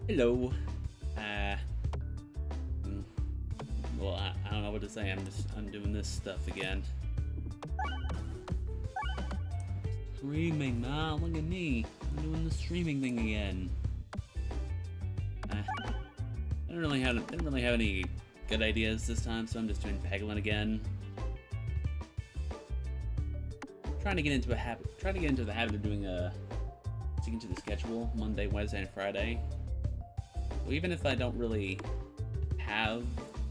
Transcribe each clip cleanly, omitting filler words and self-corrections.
Hello. Uh, mm, well, I don't know what to say. I'm doing this stuff again. Streaming, man. Look at me. I'm doing the streaming thing again. I didn't really have any good ideas this time, so I'm just doing Peglin again. Trying to get into the habit of doing sticking to the schedule Monday, Wednesday, and Friday. So even if I don't really have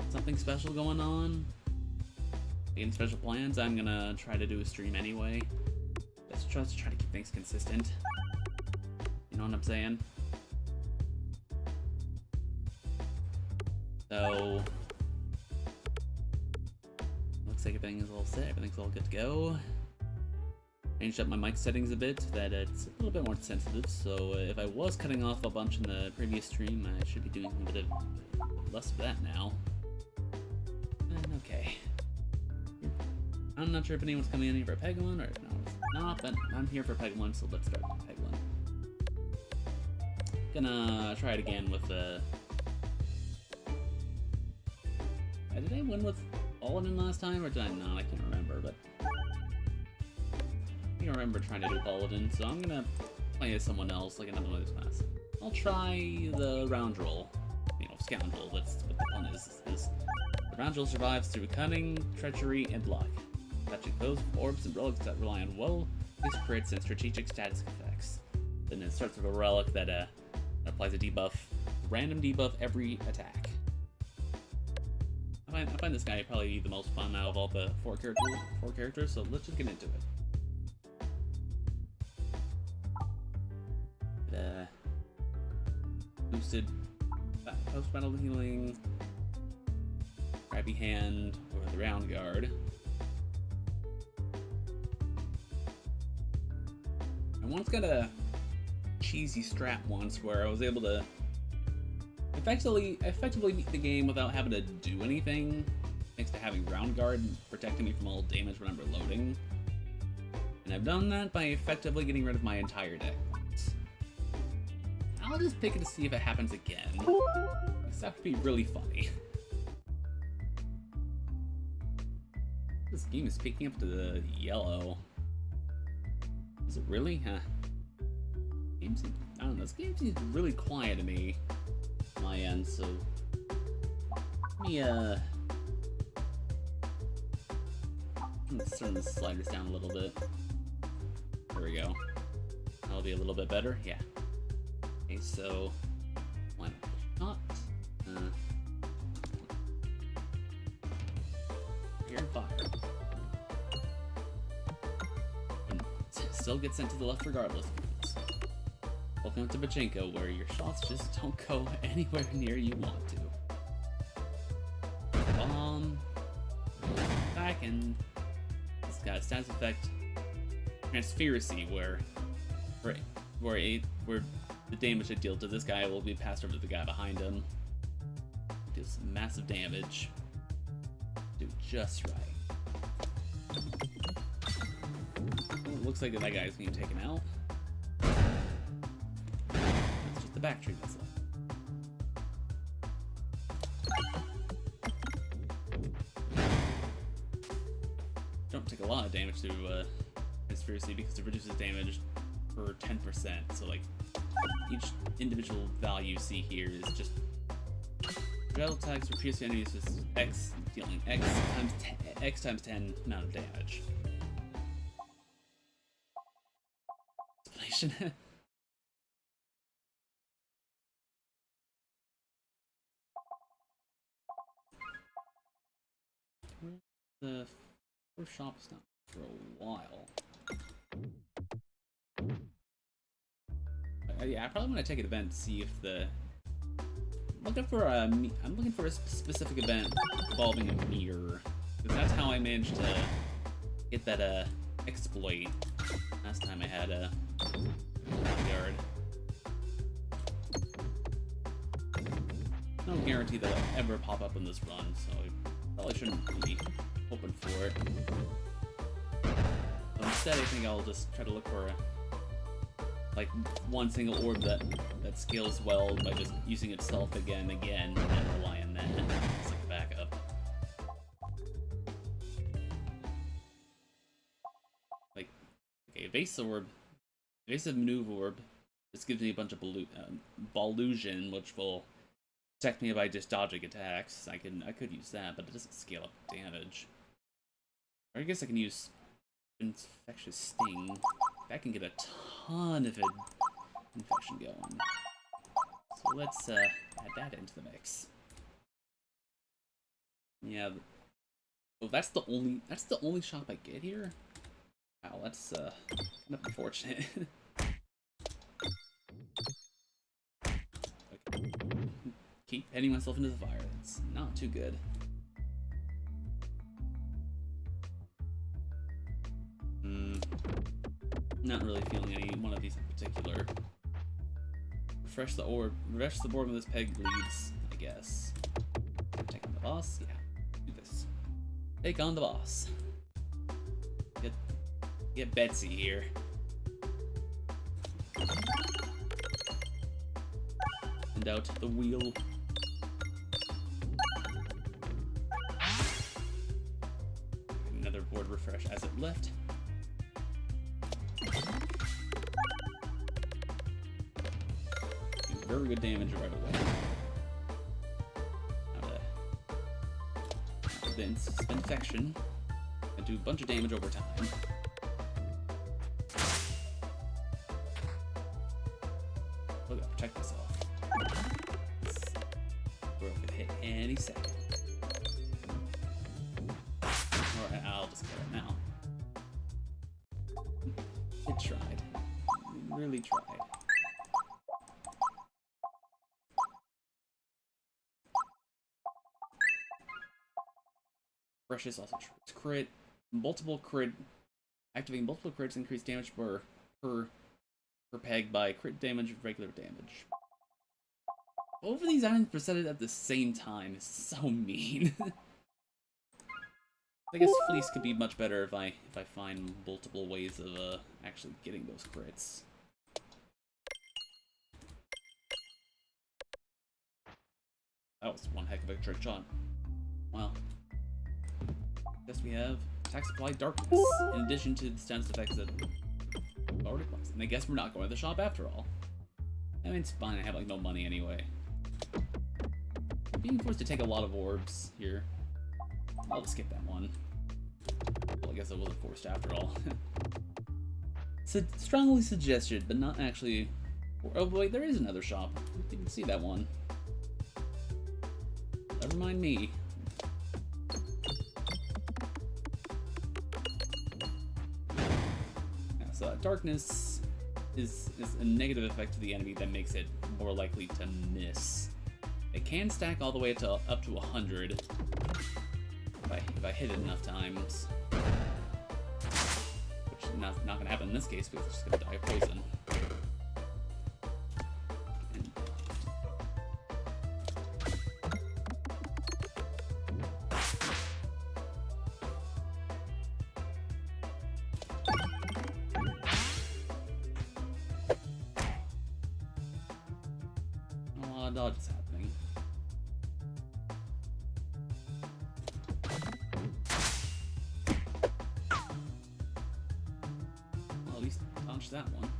something special going on, any special plans, I'm gonna try to do a stream anyway. Let's try to keep things consistent. You know what I'm saying? So looks like everything is all set. Everything's all good to go. Changed up my mic settings a bit, that it's a little bit more sensitive, so if I was cutting off a bunch in the previous stream, I should be doing a bit of less of that now. And okay. I'm not sure if anyone's coming in here for Peglin, or if not, but I'm here for Peglin, so let's start with Peglin. Gonna try it again with did I win with Paladin last time, or did I not? I can't remember, but I remember trying to do Paladin, so I'm gonna play as someone else, like another one of these class. I'll try the round roll. You know, scoundrel, that's what the pun is. The round roll survives through cunning, treachery, and luck. Touching foes, orbs, and relics that rely on well-placed crits and strategic status effects. Then it starts with a relic that applies a debuff, random debuff every attack. I find this guy probably the most fun out of all the four characters, so let's just get into it. Boosted post-battle healing, grabby hand, or the round guard. I once got a cheesy strat once where I was able to effectively beat the game without having to do anything, thanks to having round guard protecting me from all damage when I'm reloading. And I've done that by effectively getting rid of my entire deck. I'll just pick it to see if it happens again. That would be really funny. This game is picking up to the yellow. Is it really? Huh. I don't know, this game seems really quiet to me on my end, so let me let's turn the sliders down a little bit. There we go. That'll be a little bit better, yeah. Okay, so why not? Here and fire. And still get sent to the left regardless. Welcome to Pachinko, where your shots just don't go anywhere near you want to. Bomb. Back, and this guy's status effect. Transferacy, where the damage it deals to this guy will be passed over to the guy behind him. Deals some massive damage. Do just right. Well, it looks like that guy's being taken out. It's just the back tree that's left. Don't take a lot of damage to Transferacy because it reduces damage for 10%, so like each individual value you see here is just battle attacks for piercing enemies with X, dealing X times 10 amount of damage. Explanation. The first shop is not for a while. Yeah, I probably want to take an event to see if I'm looking for a specific event involving a mirror, because that's how I managed to get that exploit last time I had a yard. No guarantee that it'll ever pop up in this run, so I probably shouldn't be hoping for it. So instead, I think I'll just try to look for like one single orb that scales well by just using itself again and again, and then rely on that as like a backup. Like, okay, evasive maneuver orb. This gives me a bunch of Ballusion, which will protect me by just dodging attacks. I could use that, but it doesn't scale up damage. Or I guess I can use Infectious Sting. I can get a ton of infection going. So let's add that into the mix. Yeah. Oh, that's the only shop I get here? Wow, that's kind of unfortunate. Okay. Keep heading myself into the fire. That's not too good. Not really feeling any one of these in particular. Refresh the board with this peg leads, I guess. Take on the boss? Yeah. Do this. Take on the boss. Get Betsy here. Send out the wheel. Another board refresh as it left. Very good damage right away. Then infection and do a bunch of damage over time. Look, I'll protect myself. We're gonna hit any second. Or I'll just kill it now. It tried. It really tried. Fresh is also crit. Activating multiple crits increase damage per peg by crit damage and regular damage. Both of these items presented at the same time is so mean. I guess Fleece could be much better if I find multiple ways of actually getting those crits. That was one heck of a trick shot. Wow. Guess we have attack supply darkness, in addition to the status effects that already placed. And I guess we're not going to the shop after all. I mean, it's fine, I have like no money anyway. Being forced to take a lot of orbs here. I'll just skip that one. Well, I guess I wasn't forced after all. Strongly suggested, but not actually. Oh wait, there is another shop. You can see that one. Never mind me. So darkness is a negative effect to the enemy that makes it more likely to miss. It can stack all the way to up to 100 if I hit it enough times. Which is not going to happen in this case because it's just going to die of poison. Dodge is happening. Well, at least dodge that one.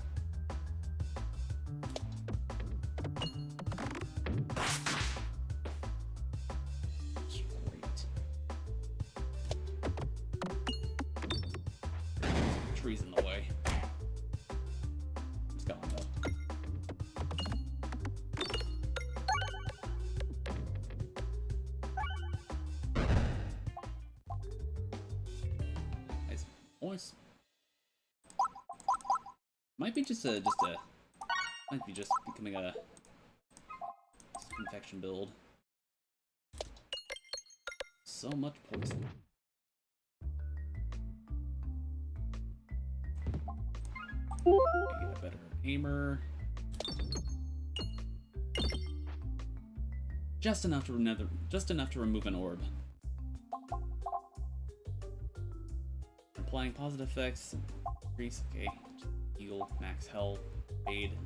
Great. Trees in the way. It's gone though. Might be might be just becoming a infection build. So much poison. Get a better aimer. Just enough to remove an orb. Applying positive effects. Increase. Okay. Heal, max health, fade.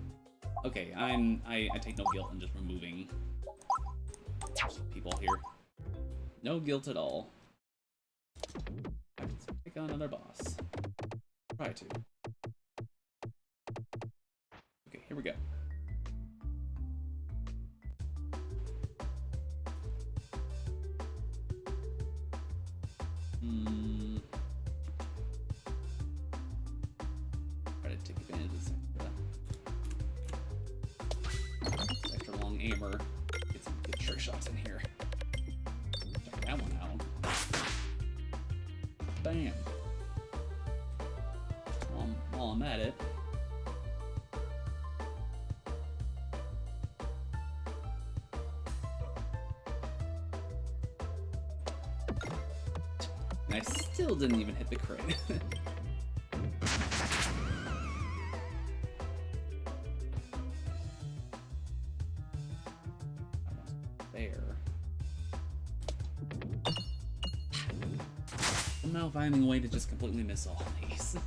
Okay, I take no guilt in just removing people here. No guilt at all. Let's pick on another boss. Try to. Okay, here we go. Try to take advantage of this extra long aimer. Get some good trick shots in here. Check that one out. Bam. While I'm at it. And I still didn't even hit the crit. There. I'm now finding a way to just completely miss all these.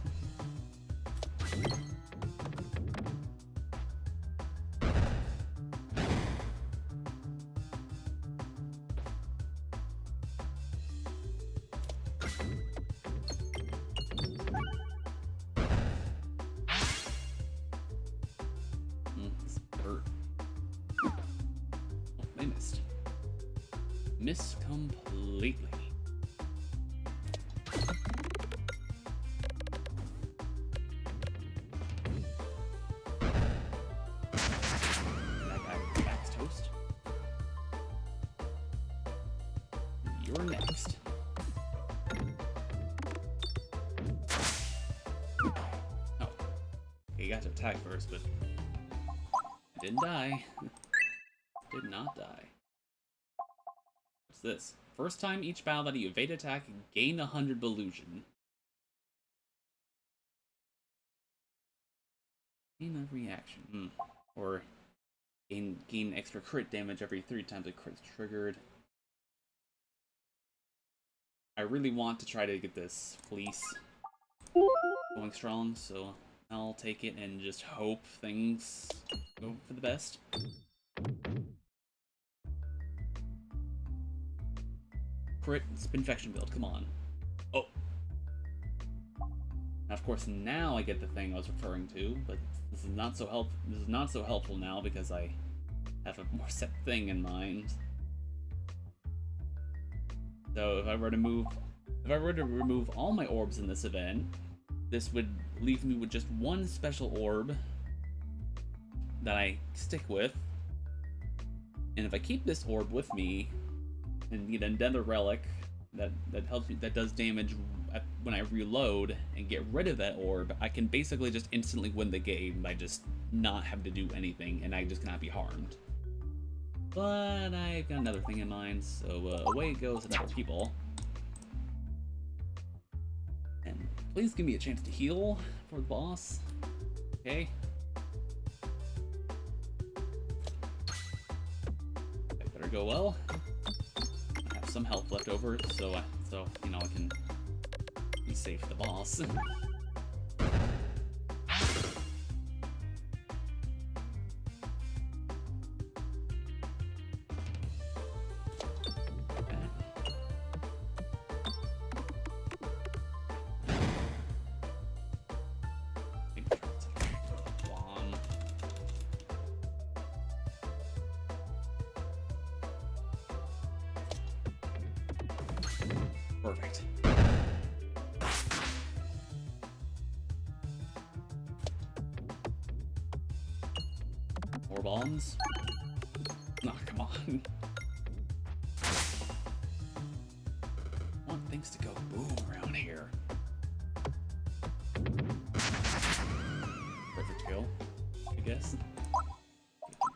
They missed. Missed completely. That guy backs toast. You're next. Oh. Okay, you got to attack first, but I didn't die. Did not die. What's this? First time each battle that you evade attack, gain 100 Belusion. Gain a reaction. Or gain extra crit damage every 3 times a crit's triggered. I really want to try to get this fleece going strong, so I'll take it and just hope things go for the best. Crit infection build, come on. Oh. Now, of course, now I get the thing I was referring to, but this is not so helpful now because I have a more set thing in mind. So if I were to remove all my orbs in this event, this would leave me with just one special orb that I stick with. And if I keep this orb with me and get another relic that helps me, that does damage when I reload and get rid of that orb, I can basically just instantly win the game by just not having to do anything, and I just cannot be harmed. But I've got another thing in mind, so away goes another people. And please give me a chance to heal for the boss. Okay. That better go well. I have some health left over, so you know I can be safe for the boss. Perfect. More bombs? Nah, come on. I want things to go boom around here. Perfect kill, I guess.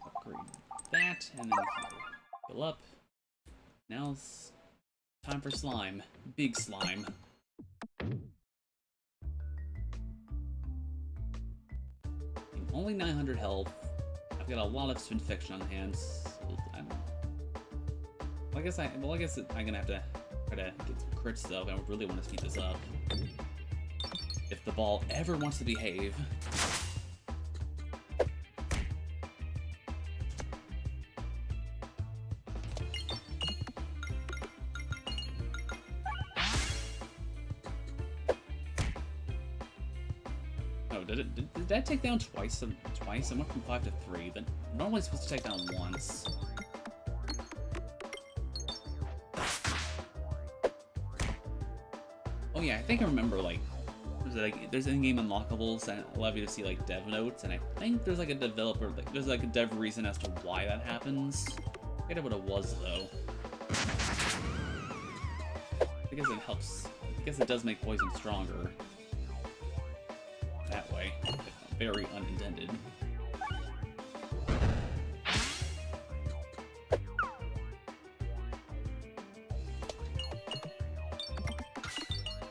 Upgrade that, and then fill up. Now it's time for slime. Big slime. Only 900 health. I've got a lot of infection on hand, so I don't know. Well, I guess I'm gonna have to try to get some crits though, if I really want to speed this up. If the ball ever wants to behave. Oh, did that take down twice? Twice? It went from 5 to 3. Then normally it's supposed to take down once. Oh yeah, I think I remember, like, there's in-game unlockables that allow you to see, like, dev notes, and I think there's, like, a developer, like, there's, like, a dev reason as to why that happens. I forget what it was, though. I guess it helps. I guess it does make poison stronger. That way. Very unintended.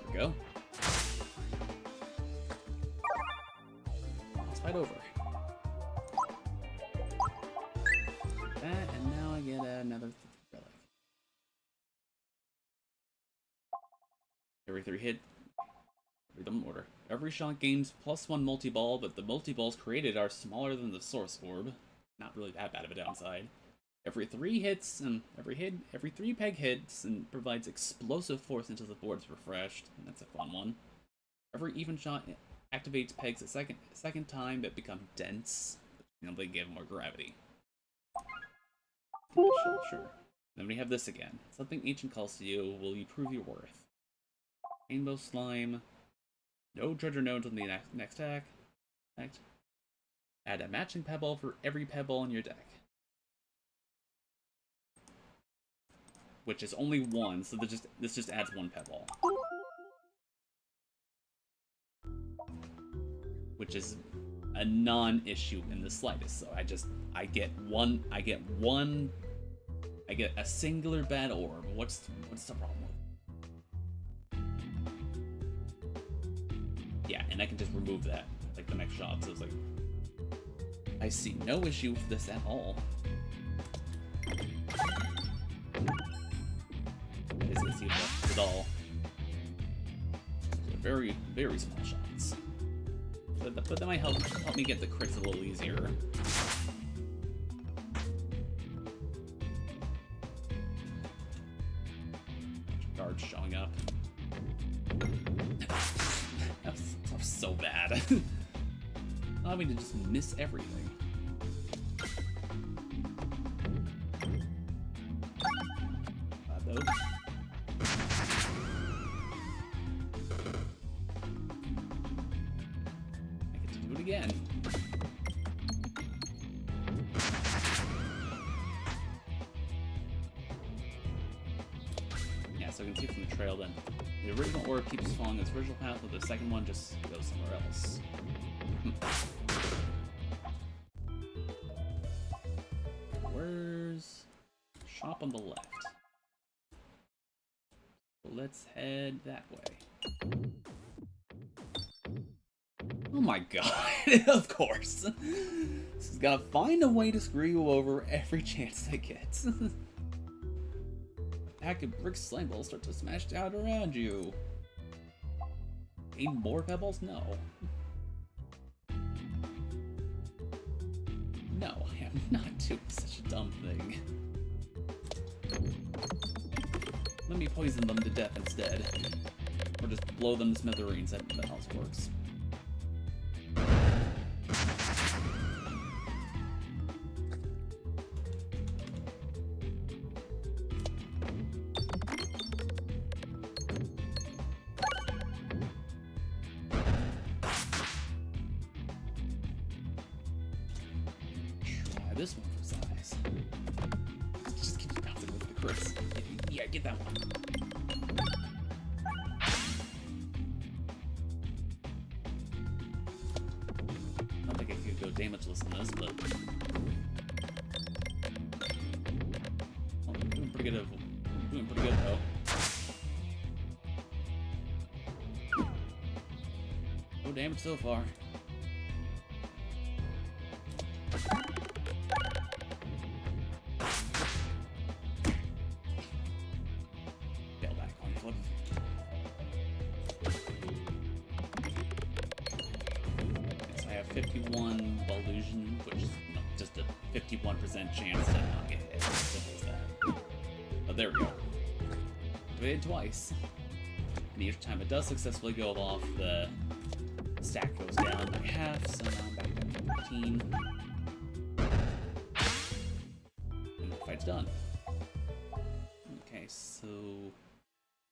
There we go. Let's fight over. That, and now I get another relic. Every 3 hit. Read them in order. Every shot gains +1 multi-ball, but the multi-balls created are smaller than the source orb. Not really that bad of a downside. Every 3 hits, and every 3 peg hits, and provides explosive force until the board's refreshed. And that's a fun one. Every even shot activates pegs a second time that become dense. You know, they give more gravity. Sure. Then we have this again. Something ancient calls to you. Will you prove your worth? Rainbow slime. No treasure nodes on the next attack. Add a matching pebble for every pebble in your deck. Which is only 1, so this just adds 1 pebble. Which is a non-issue in the slightest. So I get a singular bad orb. What's the problem with it? Yeah, and I can just remove that, like, the next shot, so it's like, I see no issue with this at all. I just see that at all. So very, very small shots. But that might help me get the crits a little easier. Guards showing up. That was so bad. Allowed me to just miss everything. Those. I get to do it again. Yeah, so you can see from the trail then. The original orb keeps following its original path, but the second one just goes somewhere else. Where's shop on the left? Let's head that way. Oh my god, of course. This is gonna find a way to screw you over every chance it gets. A pack of brick slime will start to smash down around you. Need more pebbles? No. No, I am not doing such a dumb thing. Let me poison them to death instead. Or just blow them to smithereens, that also works. Try this one for size. Just keep bouncing with the crits. Yeah, get that one. I don't think I could go damageless on this, but I'm doing pretty good. Doing pretty good though. No damage so far. 51 illusion, which is just a 51% chance to not get hit. Simple as that. But there we go. Activated twice. And each time it does successfully go off, the stack goes down by half, so now I'm back down to 15. And the fight's done. Okay, so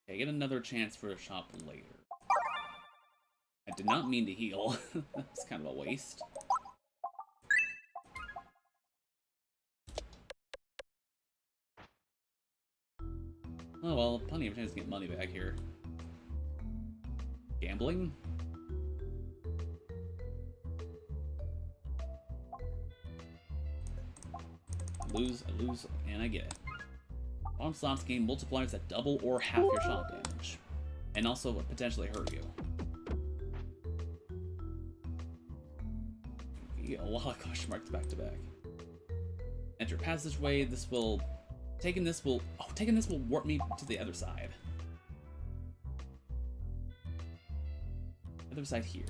I get another chance for a shop later. I did not mean to heal. That's kind of a waste. Oh well, plenty of chance to get money back here. Gambling? I lose, and I get it. Bottom slots gain multipliers that double or half your shot damage, and also potentially hurt you. You get a lot of question marks back to back. Enter passageway. Taking this will warp me to the other side. Other side here.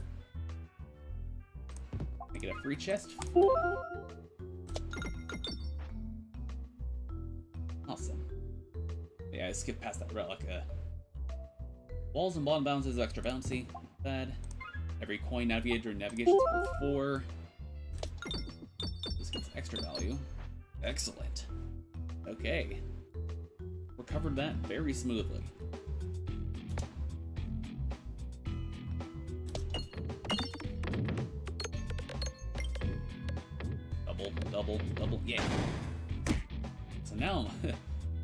I get a free chest. Awesome. Yeah, I skipped past that relic. Walls and bottom bounces extra bouncy. Bad. Every coin navigated during navigation is worth 4. This gets extra value. Excellent. Okay. Recovered that very smoothly. Double, yeah. So now,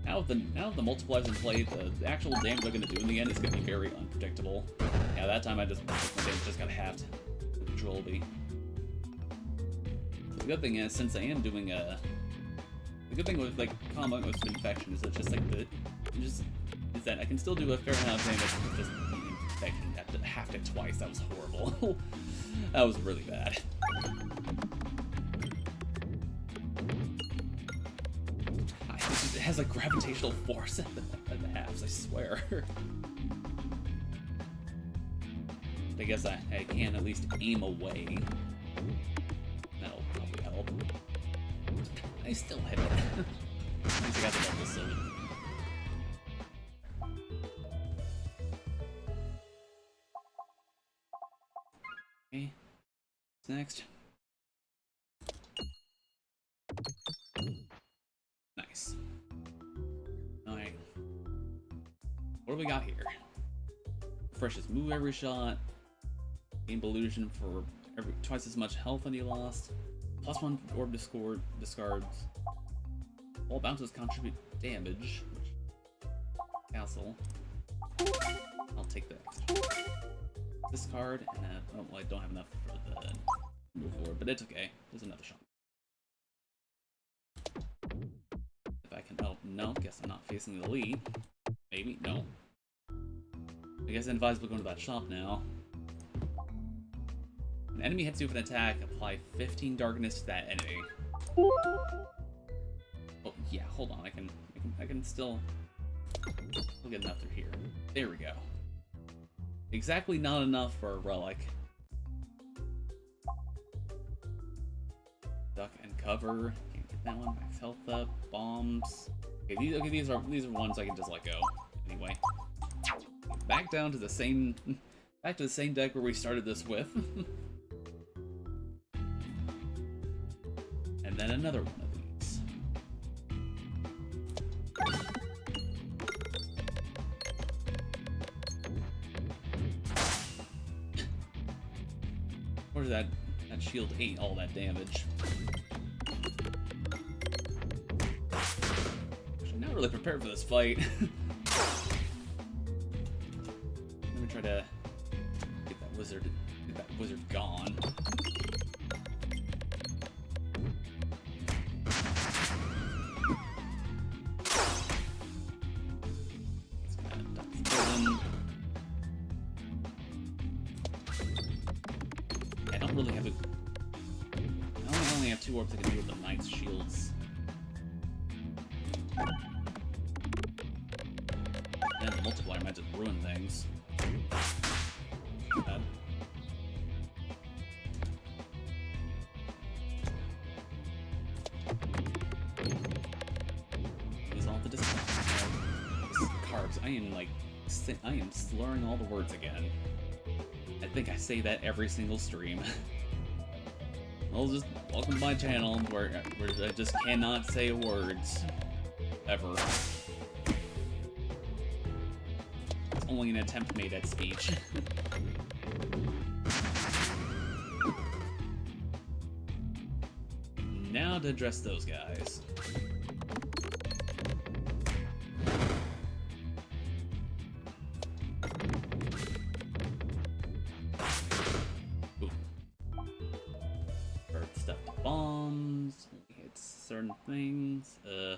now with the multipliers in play, the actual damage they're gonna do in the end is gonna be very unpredictable. Yeah, that time my damage just got halved. Control B. The good thing is, since I am doing the good thing with like combat with infection is that just like is that I can still do a fair amount of damage with just infection. I halved it twice. That was horrible. That was really bad. It has a gravitational force at the halves, I swear. I guess I can at least aim away. That'll probably help. I still hit it. At least I got the double silver. Okay. What's next? Nice. Alright. What do we got here? Refreshes move every shot. Gain illusion for twice as much health any lost. +1 orb discards. All bounces contribute damage. Castle. I'll take the extra. Discard, and oh, well, I don't have enough for the move forward, but it's okay. There's another shot. If I can, oh no, guess I'm not facing the lead. Maybe, no. I guess I'm advised we'll go into that shop now. An enemy hits you with an attack, apply 15 darkness to that enemy. Oh yeah, hold on, I can still get enough through here. There we go. Exactly not enough for a relic. Duck and cover. Can't get that one. Max health up. Bombs. Okay, these are ones I can just let go. Anyway. Back down to the same deck where we started this with. And then another one of these. Or that shield ate all that damage. Actually, not really prepared for this fight. Let me try to get that wizard gone. I don't really have a... I only have 2 orbs that can deal with the knight's shields. And the multiplier might just ruin things. I am like, I am slurring all the words again. I think I say that every single stream. Well, just welcome to my channel where I just cannot say words. Ever. It's only an attempt made at speech. Now to address those guys. Certain things. Yeah,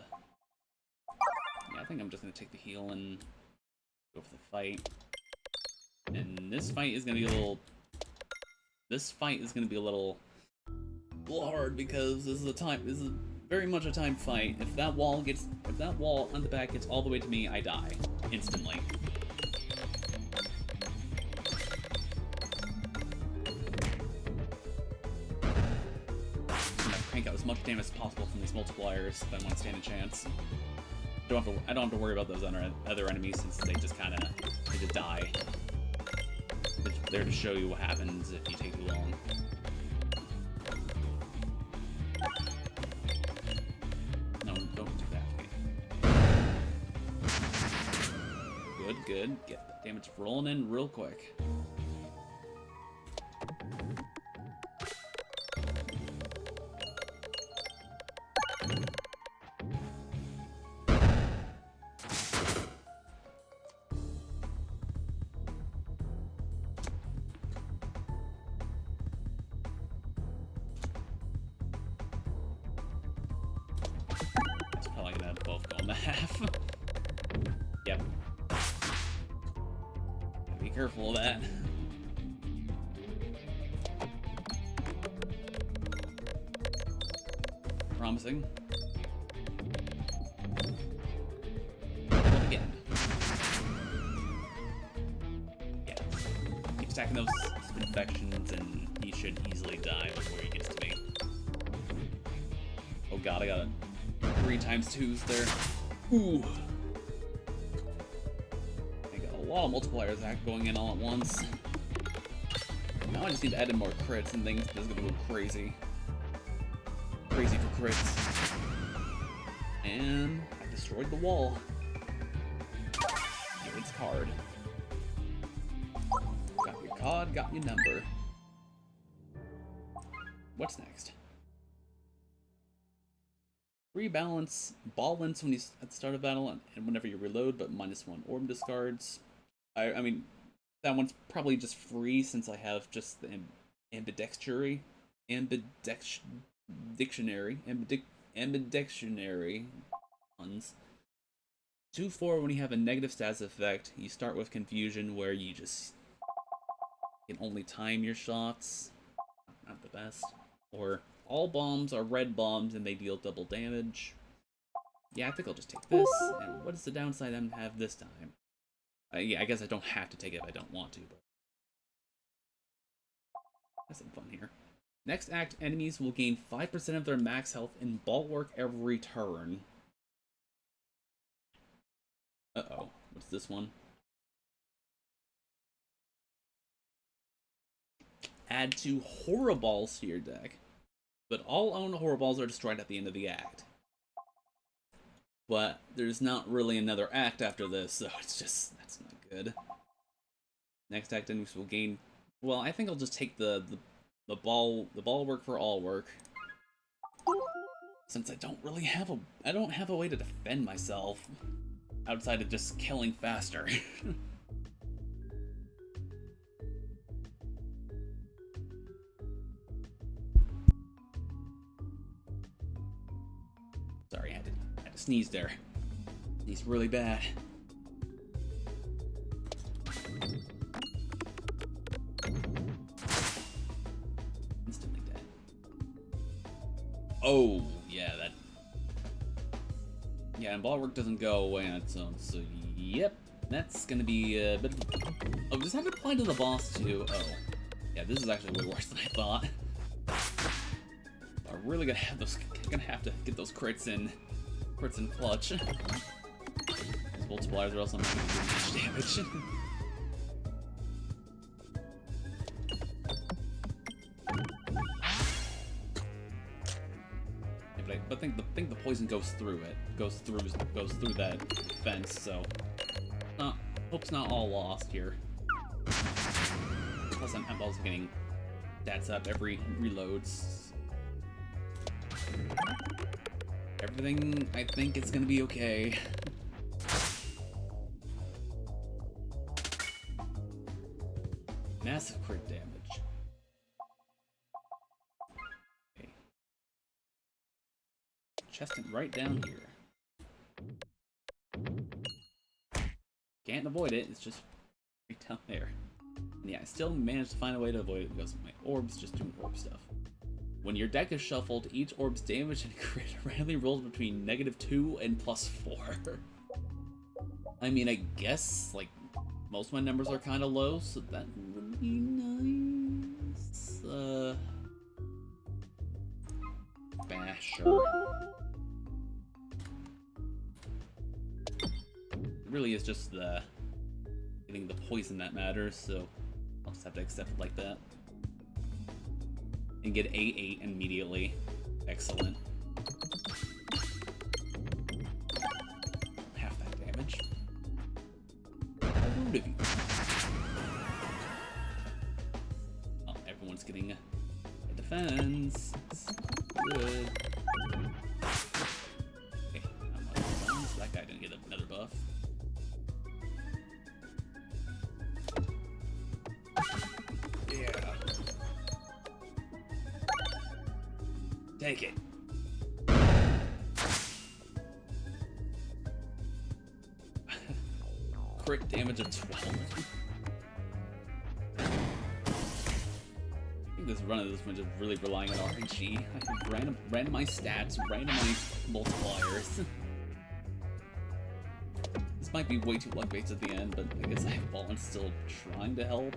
I think I'm just gonna take the heal and go for the fight. And this fight is gonna be a little. This fight is gonna be a little hard because this is very much a time fight. If that wall on the back gets all the way to me, I die instantly. Crank out as much damage as possible from these multipliers if I want to stand a chance. I don't have to worry about those other enemies since they just kind of need to die. They're there to show you what happens if you take too long. No, don't do that. Good, good. Get that damage rolling in real quick. Half. Yep. Be careful of that. Promising. Again. Yeah. Keep stacking those infections and he should easily die before he gets to me. Oh god, I got it. 3 times 2s there. Ooh. I got a lot of multipliers going in all at once. Now I just need to add in more crits and things that's gonna go crazy. Crazy for crits. And I destroyed the wall. Here it's card. Got your card, got your number. What's next? Rebalance balance when you at the start of battle and whenever you reload, but -1 orb discards. I mean, that one's probably just free since I have just the ambidextrous ones. 2-4 when you have a negative status effect. You start with confusion where you just can only time your shots. Not the best. Or all bombs are red bombs and they deal double damage. Yeah, I think I'll just take this. And what is the downside I'm gonna have this time? Yeah, I guess I don't have to take it if I don't want to, but that's some fun here. Next act, enemies will gain 5% of their max health in bulwark every turn. Uh-oh. What's this one? Add 2 horror balls to your deck. But all owned horror balls are destroyed at the end of the act. But there's not really another act after this, so it's just, that's not good. Next act, enemies will gain. Well, I think I'll just take the ball work for all work. Since I don't have a way to defend myself outside of just killing faster. Sorry, I had to sneeze there. Sneeze really bad. Instantly dead. Oh, yeah, that. Yeah, and ball work doesn't go away on its own, so yep, that's gonna be a bit. Oh, does that apply to the boss too? Oh, yeah, this is actually way worse than I thought. I'm really gonna have to get those crits in clutch. multipliers or else I'm not going to do much damage. But I think the poison goes through it, goes through that fence. So, hope's not all lost here. Plus, I'm also getting stats up every reloads. Everything, I think it's gonna be okay. Massive crit damage. Okay. Chest it right down here. Can't avoid it, it's just right down there. And yeah, I still managed to find a way to avoid it because my orbs just doing orb stuff. When your deck is shuffled, each orb's damage and crit randomly rolls between -2 and +4. I mean, I guess, like, most of my numbers are kind of low, so that would be nice. Basher. It really is just getting the poison that matters, so I'll just have to accept it like that. And get A8 immediately. Excellent. Half that damage. How rude of you. Oh, everyone's getting a defense. It's good. Okay, not much defense. That guy didn't get another buff. Take it. Crit damage of 12. I think this run of this one just really relying on RNG. I have randomized stats, randomized multipliers. This might be way too luck-based at the end, but I guess I have Balance still trying to help.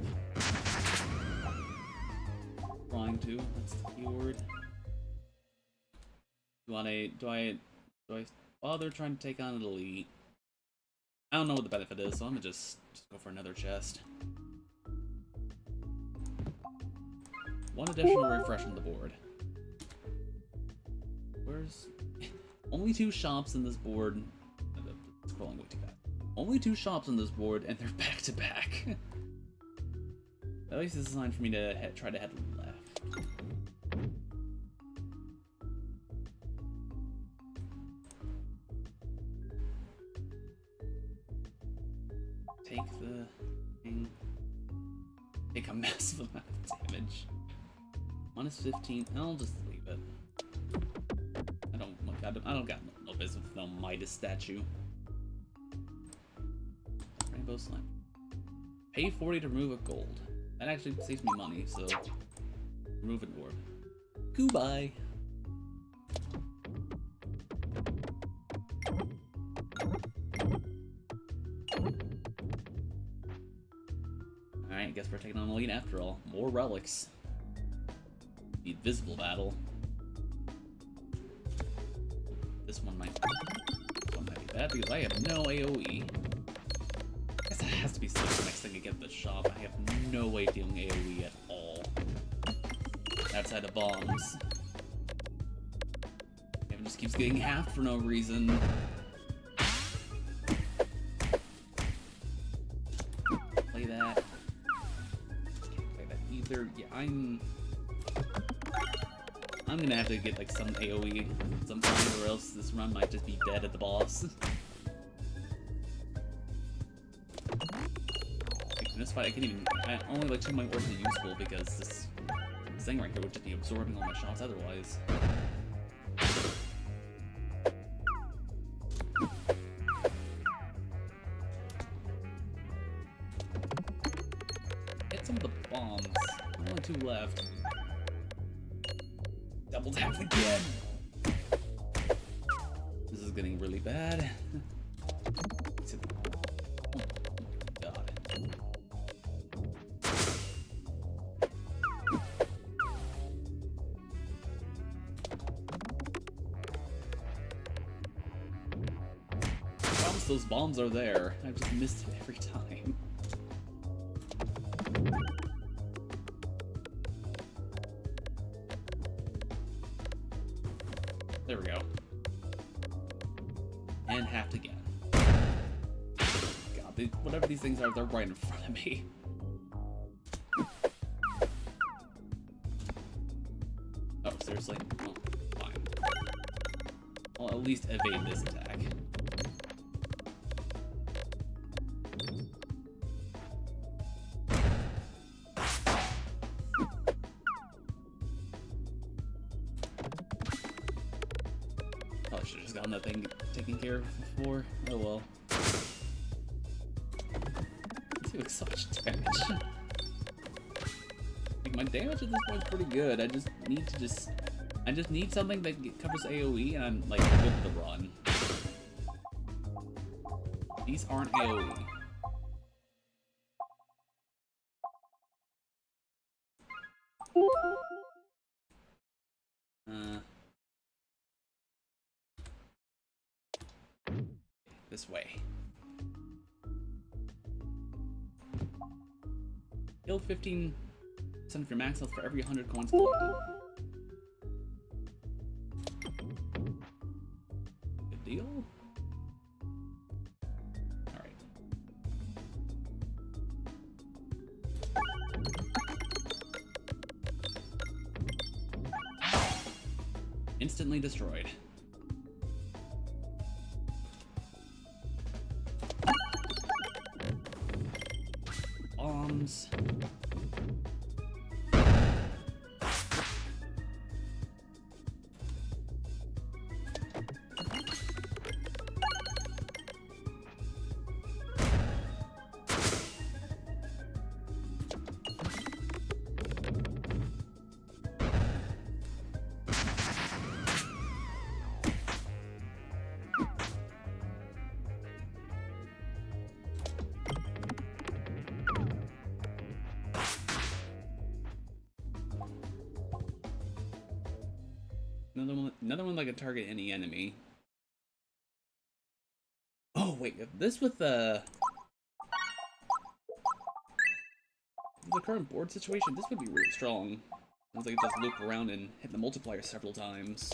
Trying to, that's the keyword. Do I bother trying to take on an elite? I don't know what the benefit is, so I'm gonna just go for another chest. One additional refresh on the board. Where's... Only 2 shops in this board. Scrolling way too fast. Only 2 shops on this board, and they're back to back. At least it's a sign for me to try to head left. Take the thing. Take a massive amount of damage. -15. I'll just leave it. I don't got no business with no Midas statue. Rainbow slime. Pay 40 to remove a gold. That actually saves me money, so remove an orb. Goodbye. Alright, I guess we're taking on Elite after all. More relics. The visible battle. This one might be bad because I have no AoE. I guess that has to be the next thing I get at the shop. I have no way of dealing AoE at all. Outside of bombs. It just keeps getting halved for no reason. Play that. Can't play that either. Yeah, I'm gonna have to get like some AoE sometime, or else this run might just be dead at the boss. In this fight, I can't even. Only like 2 of my orbs are useful because this thing right here would just be absorbing all my shots otherwise. Hit some of the bombs. Only 2 left. Double tap again! This is getting really bad. Oh my god. Yes, those bombs are there. I've just missed it every time. There we go. And halved again. God, whatever these things are, they're right in front of me. Oh, seriously? Well, fine. I'll at least evade this attack. Probably should've just gotten that thing taken care of before. Oh well. It's doing so much damage. Like, my damage at this point is pretty good. I just need something that covers AoE, and I'm like good with the run. These aren't AoE. This way. Heal 15% of your max health for every 100 coins collected. Good deal? Alright. Instantly destroyed. Bombs. Another one that can target any enemy. Oh wait, this with the current board situation, this would be really strong. Sounds like it does loop around and hit the multiplier several times.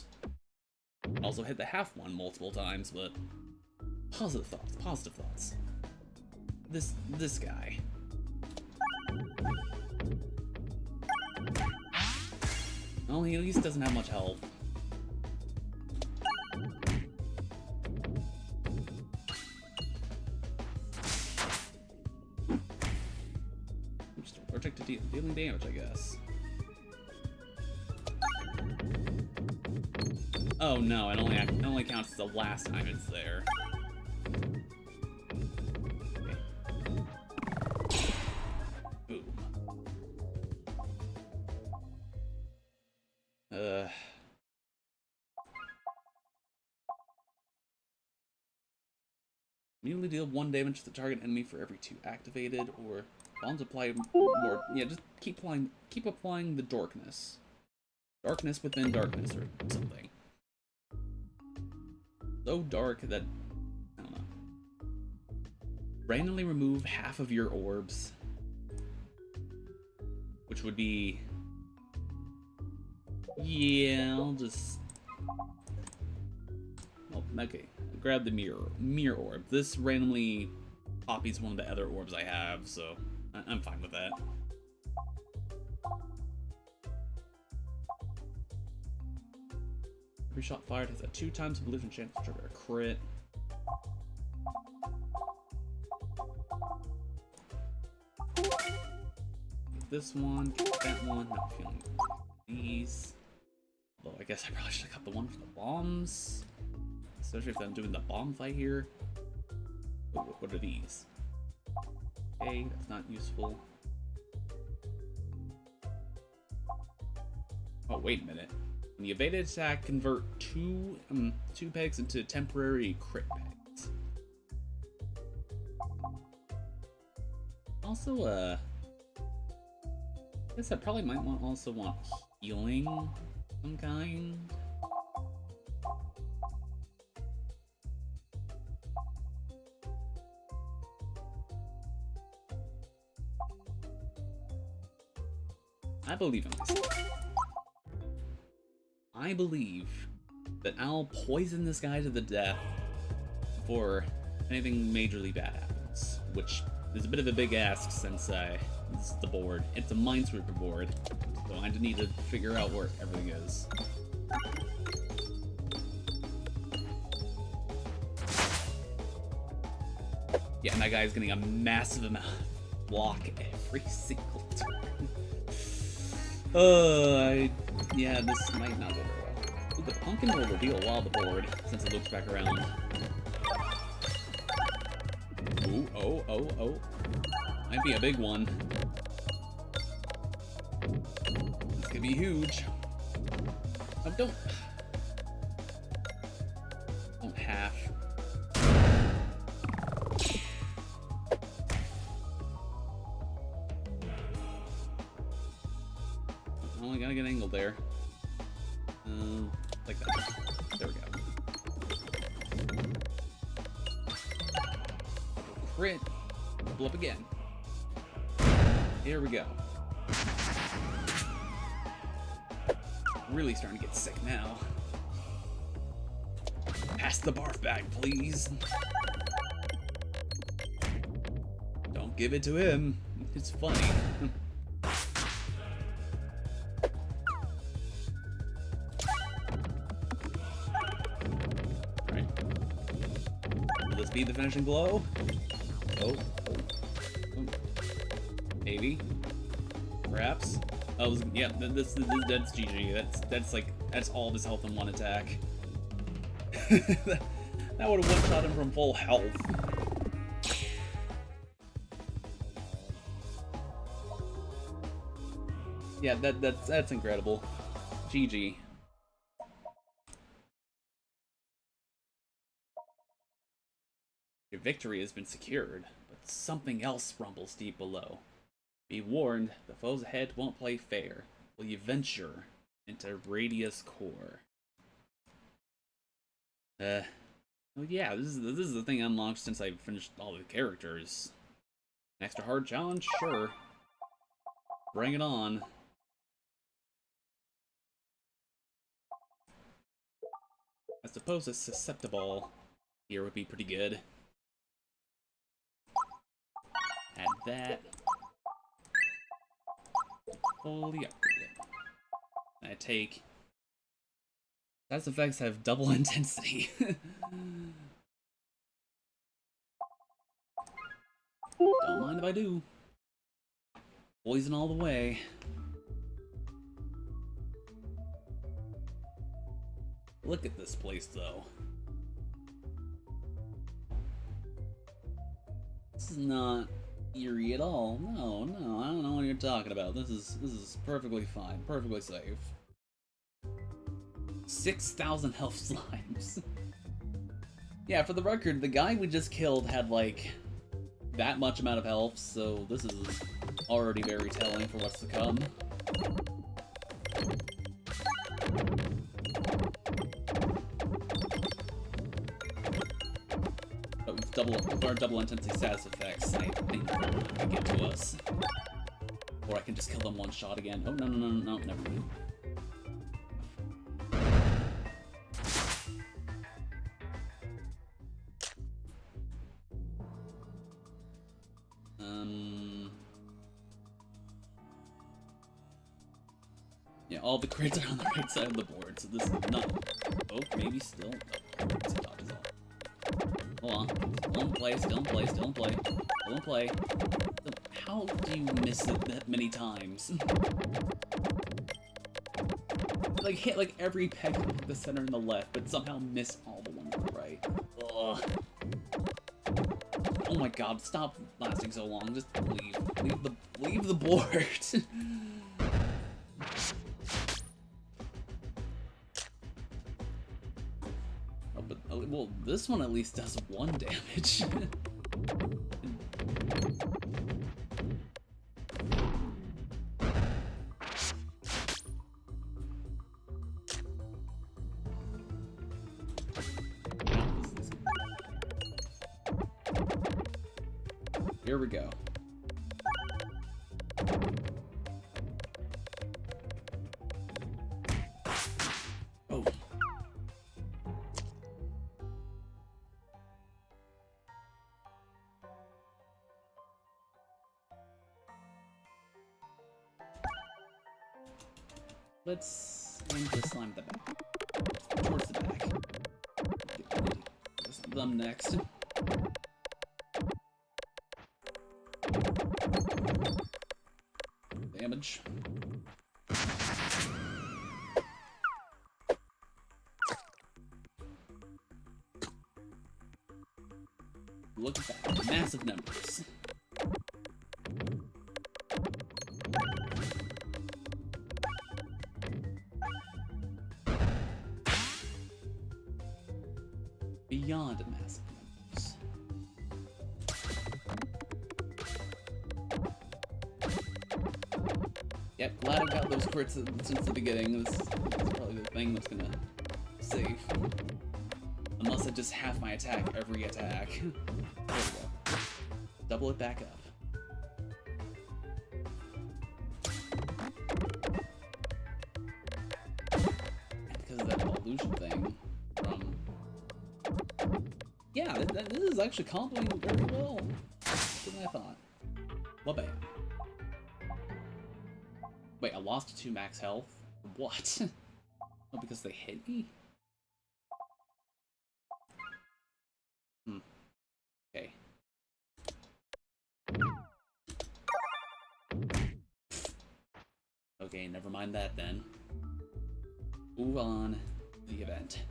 Also hit the half one multiple times, but positive thoughts. This guy. Oh, he at least doesn't have much health. Project to dealing damage, I guess. Oh no, it only counts the last time it's there. Okay. Boom. Immediately deal 1 damage to the target enemy for every 2 activated, or bombs apply more. Yeah, just keep applying the darkness. Darkness within darkness or something. So dark that I don't know. Randomly remove half of your orbs. Which would be, yeah, I'll just, well, okay. Grab the mirror orb. This randomly copies one of the other orbs I have, so I'm fine with that. Every shot fired has a 2 times collision chance to trigger a crit. Get this one, get that one, not feeling these. Although I guess I probably should have got the one for the bombs. Especially if I'm doing the bomb fight here. What are these? Okay, that's not useful. Oh, wait a minute. When the evaded attack, convert two pegs into temporary crit pegs. Also, I guess I probably might also want healing of some kind. I believe in myself. I believe that I'll poison this guy to the death before anything majorly bad happens, which is a bit of a big ask since this is the board. It's a Minesweeper board, so I need to figure out where everything is. Yeah, and that guy's getting a massive amount of block every single turn. Yeah, this might not go very well. Ooh, the pumpkin will reveal a while the board, since it loops back around. Ooh, oh. Might be a big one. This could be huge. Oh, don't half. Oh, I gotta get angled there. Like that. There we go. Crit. Double up again. Here we go. Really starting to get sick now. Pass the barf bag, please. Don't give it to him. It's funny. Alright. Will this be the finishing blow? Oh. Maybe. Perhaps. Oh, yeah, that's GG. That's all of his health in one attack. That would have one-shot him from full health. Yeah, that's incredible. GG. Your victory has been secured, but something else rumbles deep below. Be warned, the foes ahead won't play fair. Will you venture into Radius Core? Well, yeah, this is the thing unlocked since I finished all the characters. An extra hard challenge? Sure. Bring it on. I suppose a susceptible here would be pretty good. Add that. Fully upgraded. I take... Status effects have double intensity. Don't mind if I do. Poison all the way. Look at this place, though. This is not eerie at all. No, I don't know what you're talking about. This is perfectly fine, perfectly safe. 6,000 health slimes. Yeah, for the record, the guy we just killed had like that much amount of health, so this is already very telling for what's to come. But with our double intensity status effects, I think they'll get to us. Or I can just kill them one shot again. Oh, no, never mind. Yeah, all the crits are on the right side of the board, so this is not... Oh, maybe still... Hold on. Still in play, still in play, still in play. Still in play. How do you miss it that many times? Like, hit like every peg in the center and the left, but somehow miss all the ones on the right. Ugh. Oh my god, stop lasting so long. Just leave. Leave the board. Oh, but, well, this one at least does 1 damage. Here we go. Let's aim to slime the back. Towards the back. Get them next. Damage. Look at that. Massive numbers. Beyond massive numbers. Yep, glad I got those crits since the beginning. This is probably the thing that's gonna save. Unless I just half my attack every attack. There we go. Double it back up. And because of that illusion thing from... Yeah, this is actually comboing very well. Than I thought. Well, bam. Wait, I lost 2 max health? What? Oh, because they hit me? Okay. Okay, never mind that then. Move on to the event.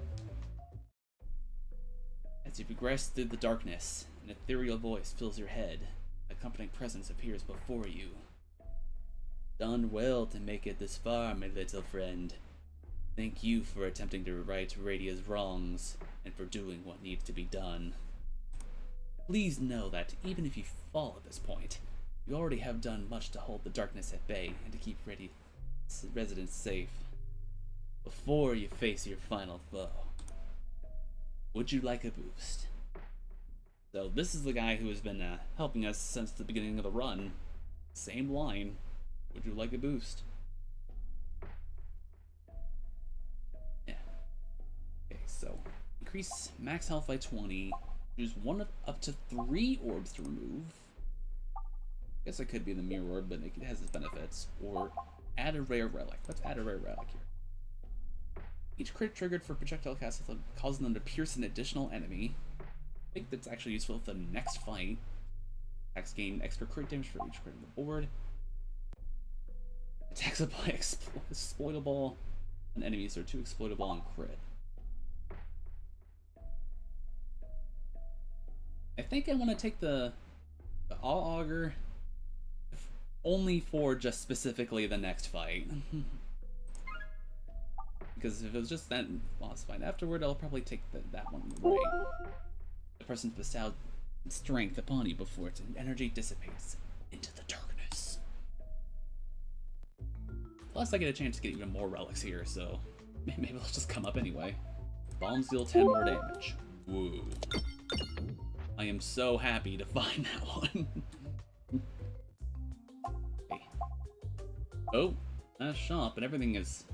As you progress through the darkness, an ethereal voice fills your head. An accompanying presence appears before you. Done well to make it this far, my little friend. Thank you for attempting to right Radia's wrongs, and for doing what needs to be done. Please know that even if you fall at this point, you already have done much to hold the darkness at bay and to keep residents safe. Before you face your final foe, would you like a boost? So this is the guy who has been helping us since the beginning of the run. Same line. Would you like a boost? Yeah. Okay, so increase max health by 20. Choose one of up to 3 orbs to remove. I guess I could be the mirror orb, but it has its benefits. Or add a rare relic. Let's add a rare relic here. Each crit triggered for projectile cast causes them to pierce an additional enemy. I think that's actually useful for the next fight. Attacks gain extra crit damage for each crit on the board. Attacks apply exploitable on enemies are 2 exploitable on crit. I think I want to take the All Augur only for just specifically the next fight. Because if it was just that boss fight afterward, I'll probably take that one right. The person's bestowed strength upon you before its energy dissipates into the darkness. Plus, I get a chance to get even more relics here, so maybe they'll just come up anyway. Bombs deal 10 more damage. Woo. I am so happy to find that one. Okay. Oh, that shop, and everything is...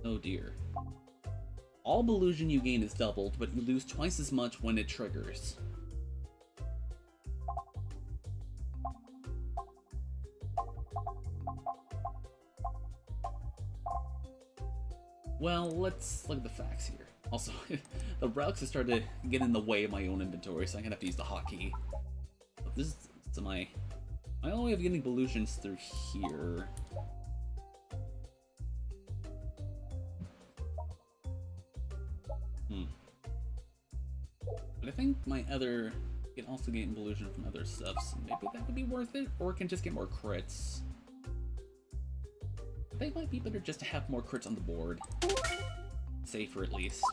Oh dear. All illusion you gain is doubled, but you lose twice as much when it triggers. Well, let's look at the facts here. Also, the relics have started to get in the way of my own inventory, so I'm gonna have to use the hotkey. But this is so my only way of getting illusions through here. But I think my other can also get illusion from other stuff, so maybe that would be worth it, or it can just get more crits. They might be better just to have more crits on the board. Safer at least.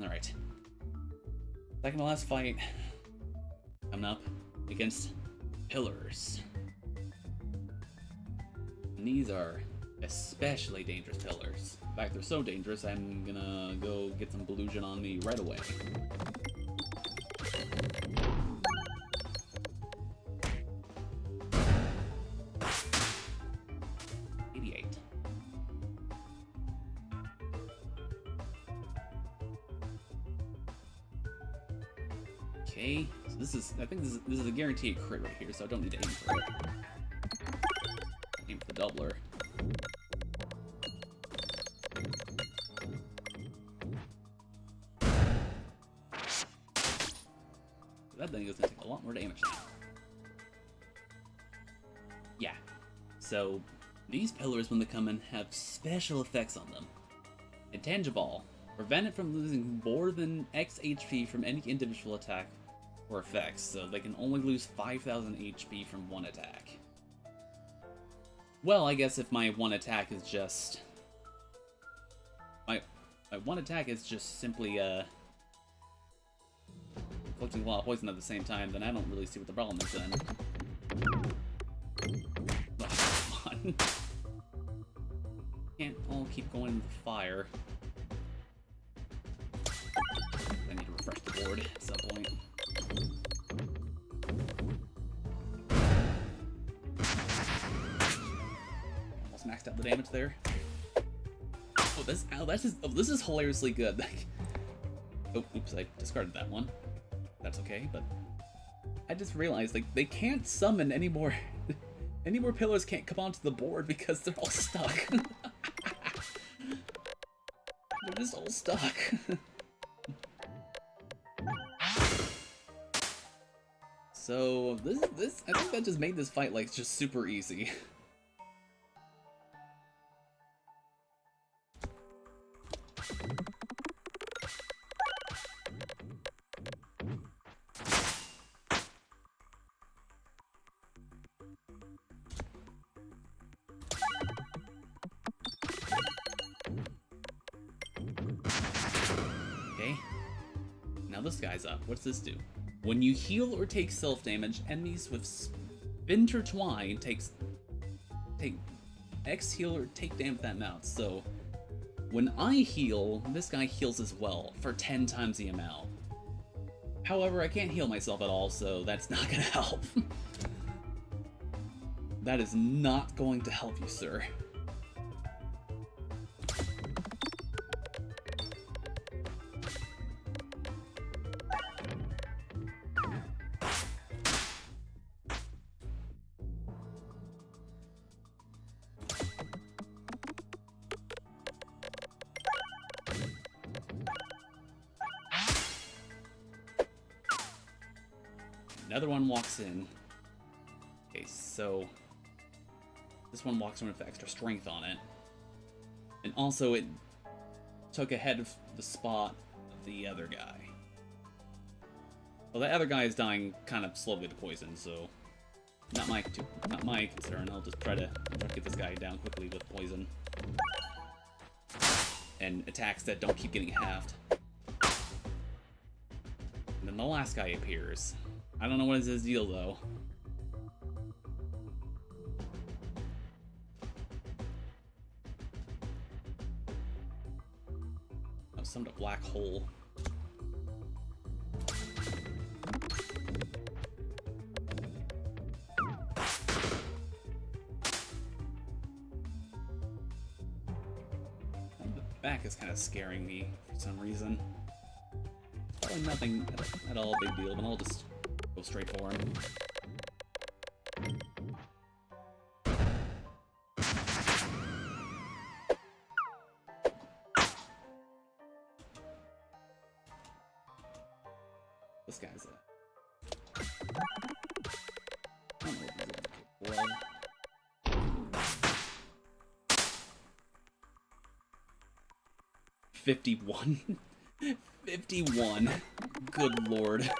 Alright. Second to last fight. Coming up against pillars. And these are especially dangerous pillars. In fact, they're so dangerous, I'm gonna go get some illusion on me right away. Okay, so this is, I think this is a guaranteed crit right here, so I don't need to aim for it. doubler. That thing is gonna take a lot more damage now. Yeah. So, these pillars, when they come in, have special effects on them. Intangible. Prevent it from losing more than X HP from any individual attack or effects, so they can only lose 5,000 HP from one attack. Well, I guess if my one attack is just... My one attack is just simply, inflicting a lot of poison at the same time, then I don't really see what the problem is then. Oh, come on. Can't all keep going in the fire. I need to refresh the board at some point. Almost maxed out the damage there. Oh, this is hilariously good. Oh, oops, I discarded that one. That's okay, but I just realized, like, they can't summon any more pillars can't come onto the board because they're all stuck. They're just all stuck. So this I think that just made this fight like just super easy. Okay. Now this guy's up. What's this do? When you heal or take self-damage, enemies with Intertwine take X heal or take damage that amount. So when I heal, this guy heals as well for 10 times the amount. However, I can't heal myself at all, so that's not gonna help. That is not going to help you, sir. Another one walks in. Okay, so this one walks in with extra strength on it. And also it took ahead of the spot of the other guy. Well, the other guy is dying kind of slowly to poison, so not my concern. I'll just try to get this guy down quickly with poison. And attacks that don't keep getting halved. And then the last guy appears. I don't know what is his deal, though. Oh, summoned a black hole. The back is kind of scaring me for some reason. Probably nothing at all big deal, but I'll just go straight for him. This guy's I don't know what he's capable of. 51. 51. Good lord.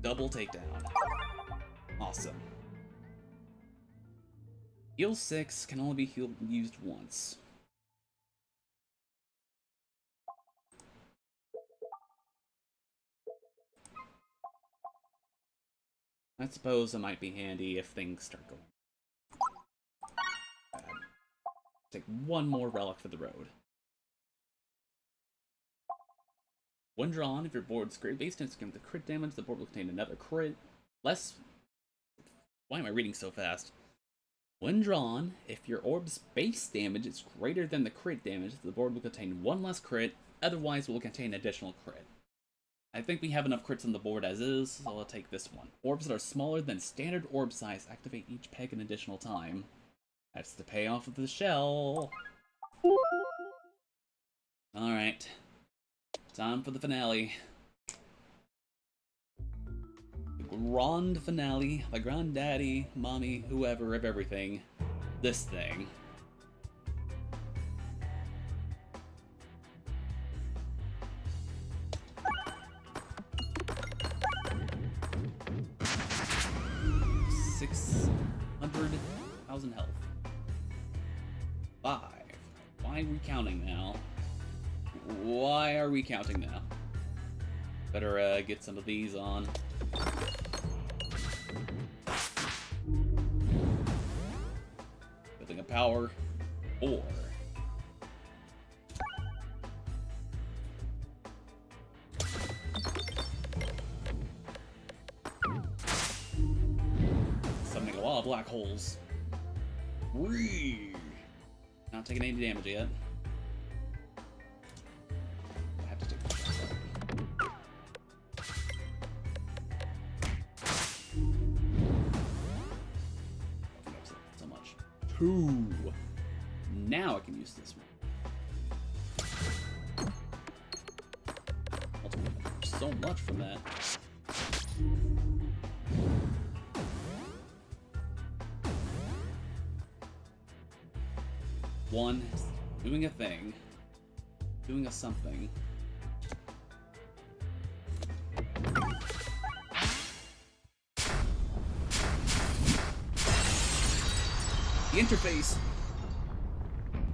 Double takedown. Awesome. Heal 6 can only be used once. I suppose it might be handy if things start going bad. Take one more relic for the road. When drawn, if your board's crit based on the crit damage, the board will contain another crit. Why am I reading so fast? When drawn, if your orb's base damage is greater than the crit damage, the board will contain one less crit, otherwise it will contain additional crit. I think we have enough crits on the board as is, so I'll take this one. Orbs that are smaller than standard orb size activate each peg an additional time. That's the payoff of the shell. Alright. Time for the finale. The grand finale. The granddaddy, mommy, whoever of everything. This thing. $600,000 health. 5. Why are we counting now? Why are we counting now? Better get some of these on. Building a power. 4. Summoning a lot of black holes. 3. Not taking any damage yet. I have to take the shots out. So much. 2. Now I can use this one. Ultimately, so much from that. One, doing a thing, doing a something. The interface.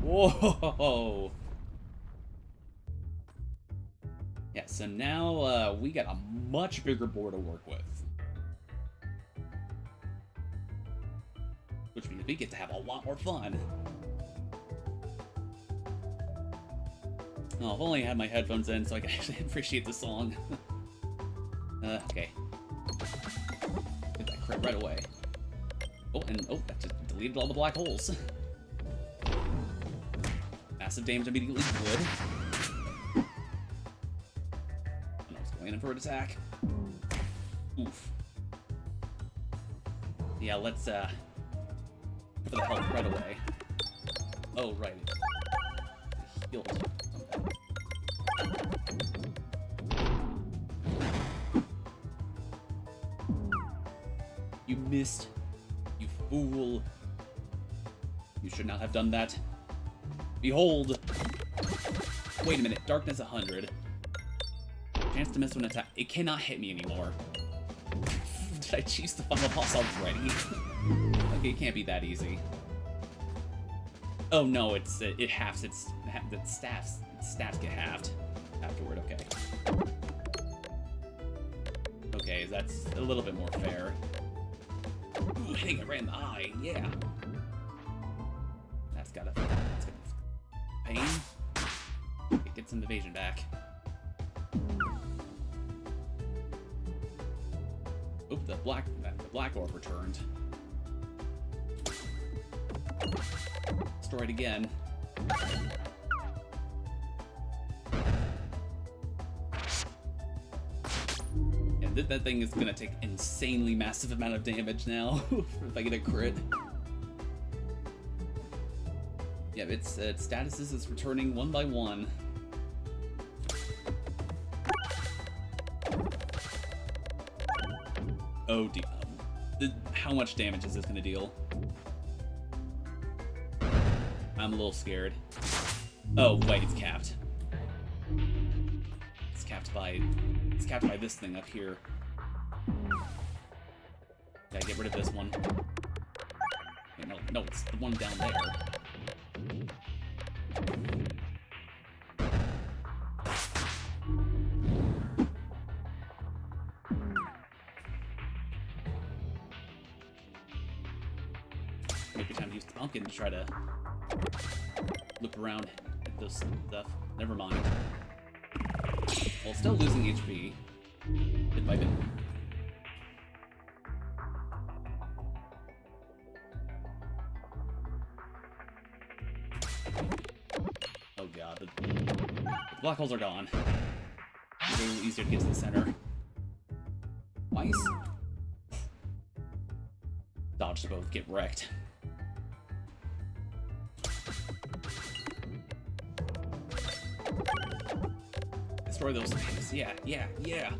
Whoa. Yeah, so now we got a much bigger board to work with. Which means we get to have a lot more fun. Oh, I've only had my headphones in so I can actually appreciate the song. Okay. Get that crit right away. Oh, and oh, that just deleted all the black holes. Massive damage immediately good. And I was going in for an attack. Oof. Yeah, let's put the health right away. Oh, right. Healed. You missed. You fool. You should not have done that. Behold. Wait a minute. Darkness 100. Chance to miss one attack. It cannot hit me anymore. Did I choose the final boss already? Okay, it can't be that easy. Oh no, it halves its stats get halved afterward. Okay. Okay, that's a little bit more fair. Ooh, hitting it right in the eye, yeah. That's gotta pain. Get some evasion back. Oop, the black orb returned. Destroyed again. And that thing is gonna take insanely massive amount of damage now if I get a crit. Yeah, its statuses is returning one by one. Oh, how much damage is this gonna deal? I'm a little scared. Oh, wait, it's capped. It's capped by this thing up here. Gotta get rid of this one. Wait, no, it's the one down there. Maybe time to use the pumpkin to try to look around at this stuff. Never mind. Well, still losing HP. Bit by bit. Oh god, the black holes are gone. It's a little easier to get to the center. Nice. Dodge both, get wrecked. Destroy those things. Yeah, yeah, yeah.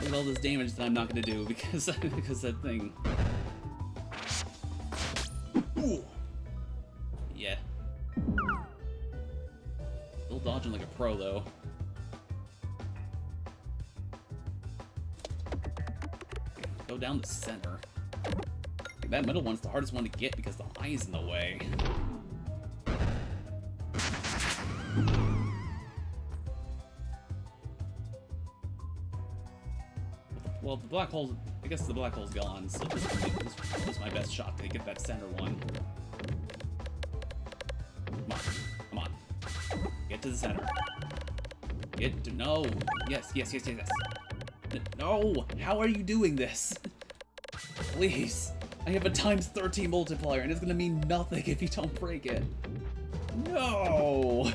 Look at all this damage that I'm not gonna do because that thing. Ooh. Yeah. Still dodging like a pro though. Go down the center. That middle one's the hardest one to get because the eye's in the way. Well, the black hole, I guess the black hole's gone, so this is my best shot to get that center one. Come on, come on. Get to the center. Get to, no. Yes, yes, yes, yes, yes. No, how are you doing this? Please. I have a ×13 multiplier, and it's gonna mean nothing if you don't break it. No!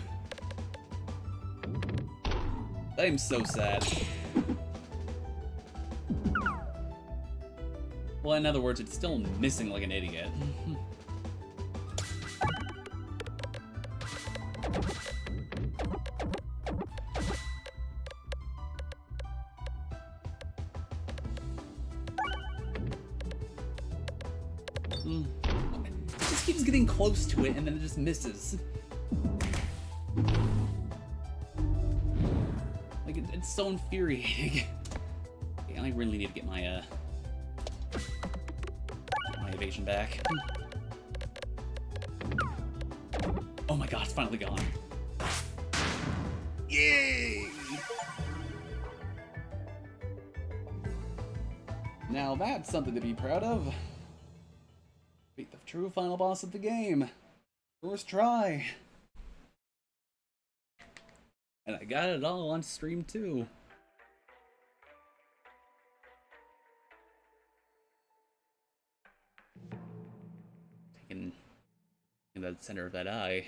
I'm so sad. Well, in other words, it's still missing like an idiot. It just keeps getting close to it and then it just misses. Like, it's so infuriating. Okay, I really need to get my evasion back. Oh my god, it's finally gone. Yay! Now that's something to be proud of. Beat the true final boss of the game. First try. And I got it all on stream too. Taking in the center of that eye.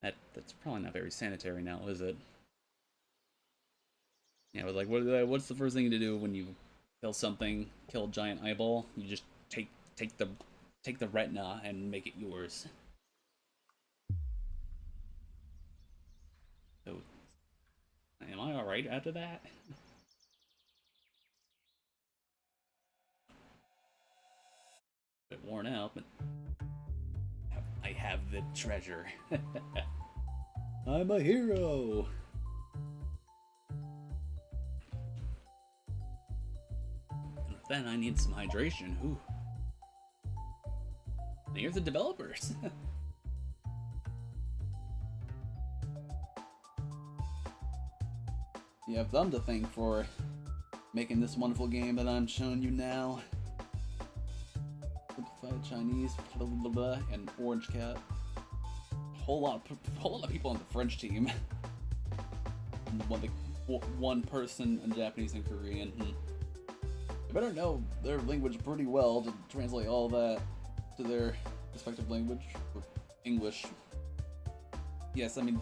That's probably not very sanitary now, is it? Yeah, but like, what's the first thing to do when you kill something, kill a giant eyeball? You just take the retina and make it yours. So, am I all right after that? A bit worn out, but I have the treasure. I'm a hero. And then I need some hydration. Ooh. And here's the developers. You have them to thank for making this wonderful game that I'm showing you now. Simplified Chinese, blah, blah, blah, and Orange Cat. Whole lot of people on the French team. One person in Japanese and Korean. They better know their language pretty well to translate all that to their respective language, or English. Yes, I mean,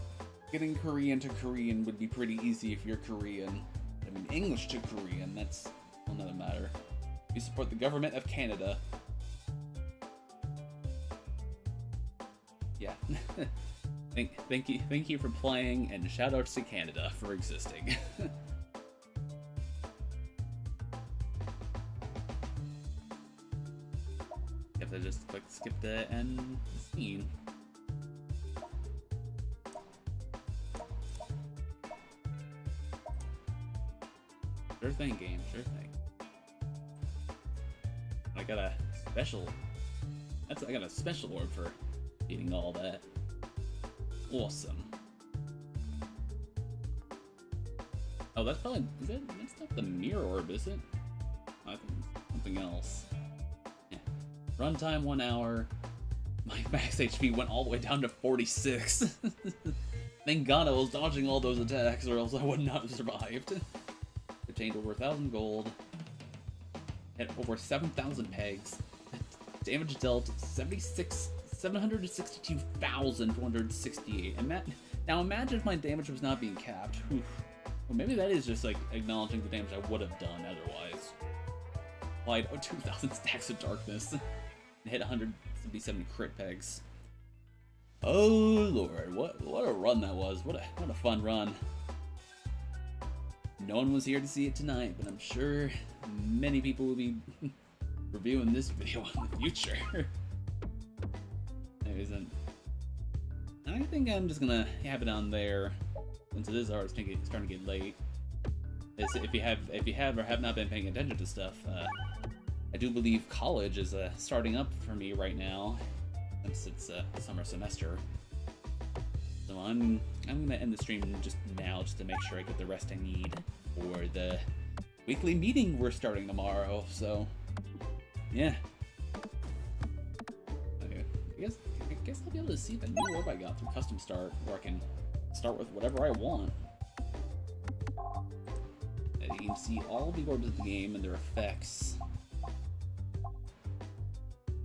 getting Korean to Korean would be pretty easy if you're Korean. I mean, English to Korean, that's another matter. We support the government of Canada. Yeah. Thank you for playing, and shoutouts to Canada for existing. Have to just click skip the end scene. Sure thing, game. Sure thing. I got a special. I got a special orb for eating all that. Awesome. Oh, that's probably that's not the mirror orb, is it? I think it's something else. Yeah. Runtime 1 hour. My max HP went all the way down to 46. Thank God I was dodging all those attacks, or else I would not have survived. Obtained over 1,000 gold. Had over 7,000 pegs. Damage dealt 762,468. And now imagine if my damage was not being capped. Oof. Or maybe that is just like acknowledging the damage I would have done otherwise. Applied 2,000 stacks of darkness and hit 177 crit pegs. Oh lord, what a run that was. What a fun run. No one was here to see it tonight, but I'm sure many people will be reviewing this video in the future. Anyways, I think I'm just gonna have it on there since it is already starting to get late. If you have or have not been paying attention to stuff, I do believe college is starting up for me right now, since it's summer semester. So I'm gonna end the stream just now, just to make sure I get the rest I need for the weekly meeting we're starting tomorrow. So yeah. Okay. I guess I'll be able to see the new orb I got through custom start, where I can start with whatever I want. And you can see all the orbs of the game and their effects.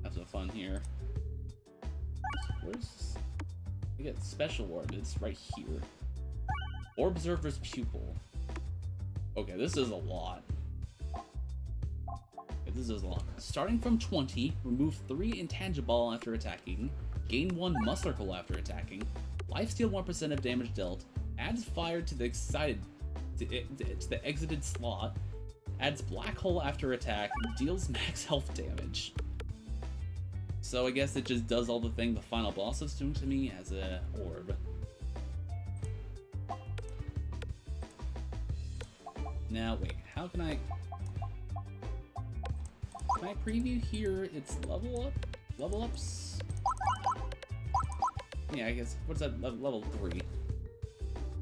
Have some fun here. Where's this? We get special orb. It's right here. Orb Observer's Pupil. Okay, this is a lot. Okay, this is a lot. Starting from 20, remove 3 intangible after attacking, gain 1 muscle after attacking, lifesteal 1% of damage dealt, adds fire to the exited slot, adds black hole after attack, deals max health damage. So I guess it just does all the thing the final boss is doing to me as a orb. Now wait, how can I preview here its level ups? Yeah, I guess, what's that, level 3?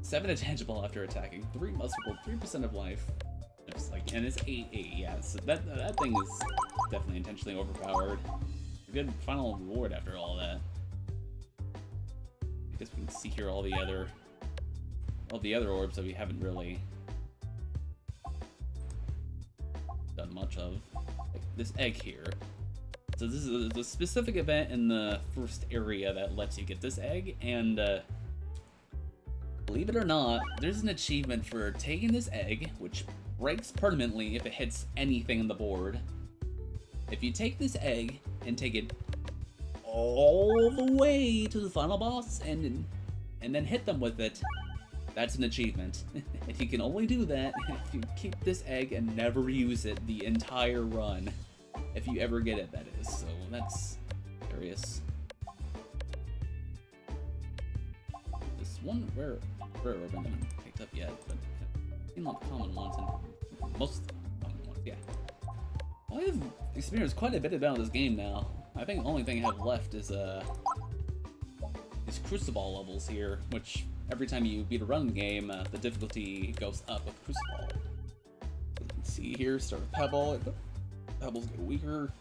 7 intangible after attacking, 3 muscle, 3% of life. It's like, and it's 8, yeah, so that thing is definitely intentionally overpowered. A good final reward after all that. I guess we can see here all the other orbs that we haven't really done much of. Like this egg here. So this is the specific event in the first area that lets you get this egg, and believe it or not, there's an achievement for taking this egg, which breaks permanently if it hits anything on the board. If you take this egg and take it all the way to the final boss and then hit them with it, that's an achievement. If you can only do that if you keep this egg and never use it the entire run. If you ever get it, that is. So that's curious. This one rare orb I haven't picked up yet, but I've seen a lot of common ones and most common ones, yeah. Well, I've experienced quite a bit about this game now. I think the only thing I have left is Crucible levels here, which every time you beat a run game, the difficulty goes up with Crucible. You can see here, start with Pebble. Pebbles get weaker.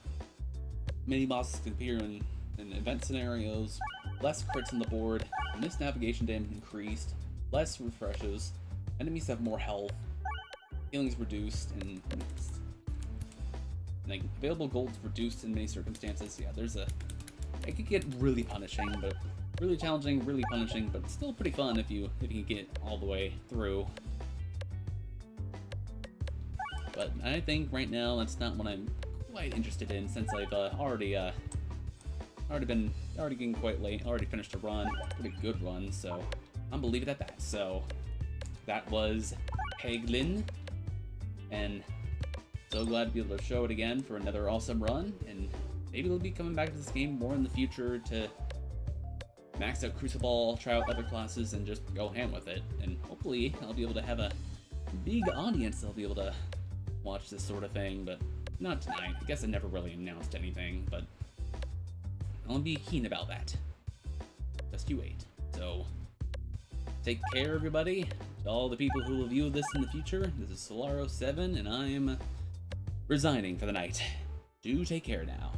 Mini bosses can appear in event scenarios. Less crits on the board. Missed navigation damage increased. Less refreshes. Enemies have more health. Healing's reduced, and like, available gold's reduced in many circumstances. Yeah, it could get really punishing, but really challenging, really punishing, but still pretty fun if you can get all the way through. But I think right now that's not what I'm quite interested in, since I've already getting quite late. Already finished a run, pretty good run. So I'm gonna leave it at that. So that was Peglin, and so glad to be able to show it again for another awesome run. And maybe we'll be coming back to this game more in the future to max out Crucible, try out other classes, and just go ham with it. And hopefully I'll be able to have a big audience that'll be able to watch this sort of thing, but not tonight. I guess I never really announced anything, but I'll be keen about that. Just you wait. So, take care, everybody. To all the people who will view this in the future, this is Solaro7, and I am resigning for the night. Do take care now.